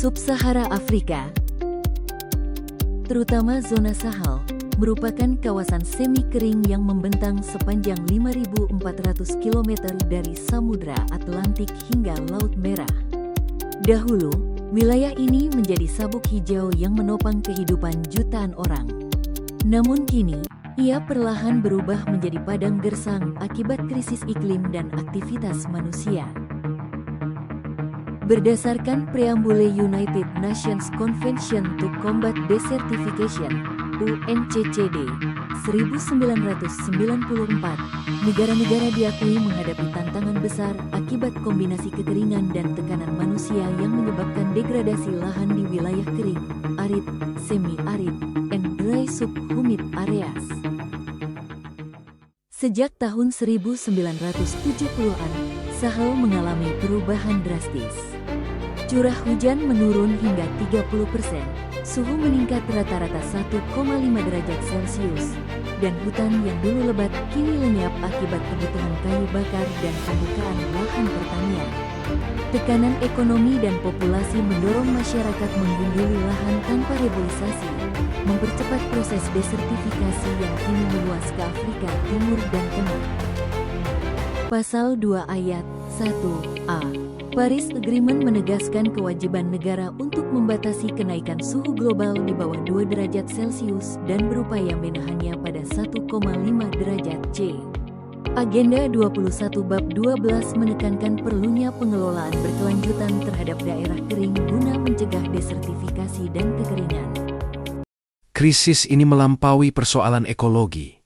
Sub-Sahara Afrika, terutama zona Sahel, merupakan kawasan semi-kering yang membentang sepanjang 5.400 km dari Samudra Atlantik hingga Laut Merah. Dahulu, wilayah ini menjadi sabuk hijau yang menopang kehidupan jutaan orang. Namun kini, ia perlahan berubah menjadi padang gersang akibat krisis iklim dan aktivitas manusia. Berdasarkan preambule United Nations Convention to Combat Desertification (UNCCD) 1994, negara-negara diakui menghadapi tantangan besar akibat kombinasi kekeringan dan tekanan manusia yang menyebabkan degradasi lahan di wilayah kering, arid, semi-arid, and dry subhumid areas. Sejak tahun 1970-an, Sahel mengalami perubahan drastis. Curah hujan menurun hingga 30%, suhu meningkat rata-rata 1,5 derajat Celcius, dan hutan yang dulu lebat kini lenyap akibat kebutuhan kayu bakar dan pembukaan lahan pertanian. Tekanan ekonomi dan populasi mendorong masyarakat menggunduli lahan tanpa reboisasi, mempercepat proses desertifikasi yang kini meluas ke Afrika Timur dan Tengah. Pasal 2 Ayat 1a Paris Agreement menegaskan kewajiban negara untuk membatasi kenaikan suhu global di bawah 2 derajat Celcius dan berupaya menahannya pada 1,5 derajat C. Agenda 21 Bab 12 menekankan perlunya pengelolaan berkelanjutan terhadap daerah kering guna mencegah desertifikasi dan kekeringan. Krisis ini melampaui persoalan ekologi.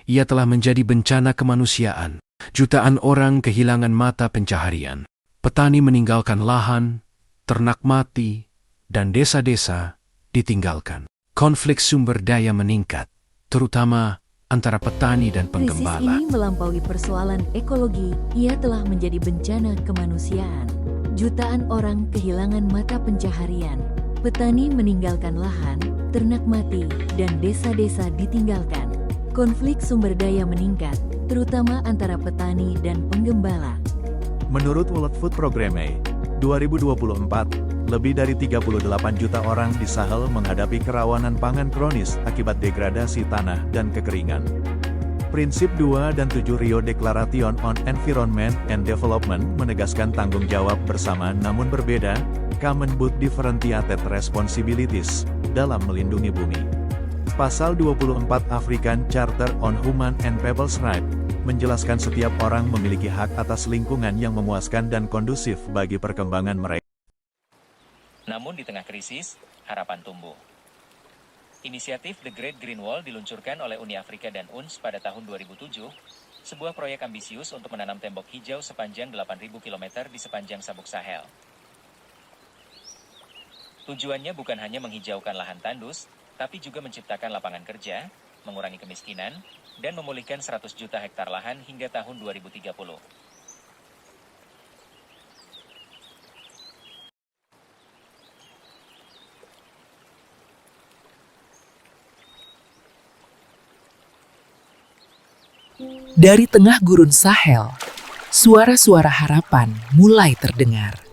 Ia telah menjadi bencana kemanusiaan. Jutaan orang kehilangan mata pencaharian. Petani meninggalkan lahan, ternak mati, dan desa-desa ditinggalkan. Konflik sumber daya meningkat, terutama antara petani dan penggembala. Krisis ini melampaui persoalan ekologi, ia telah menjadi bencana kemanusiaan. Jutaan orang kehilangan mata pencaharian, petani meninggalkan lahan, ternak mati, dan desa-desa ditinggalkan. Konflik sumber daya meningkat, terutama antara petani dan penggembala. Menurut World Food Programme, 2024, lebih dari 38 juta orang di Sahel menghadapi kerawanan pangan kronis akibat degradasi tanah dan kekeringan. Prinsip 2 dan 7 Rio Declaration on Environment and Development menegaskan tanggung jawab bersama namun berbeda, common but differentiated responsibilities, dalam melindungi bumi. Pasal 24 African Charter on Human and People's Rights menjelaskan setiap orang memiliki hak atas lingkungan yang memuaskan dan kondusif bagi perkembangan mereka. Namun di tengah krisis, harapan tumbuh. Inisiatif The Great Green Wall diluncurkan oleh Uni Afrika dan UNS pada tahun 2007, sebuah proyek ambisius untuk menanam tembok hijau sepanjang 8.000 km di sepanjang sabuk Sahel. Tujuannya bukan hanya menghijaukan lahan tandus, tapi juga menciptakan lapangan kerja, mengurangi kemiskinan, dan memulihkan 100 juta hektar lahan hingga tahun 2030. Dari tengah gurun Sahel, suara-suara harapan mulai terdengar.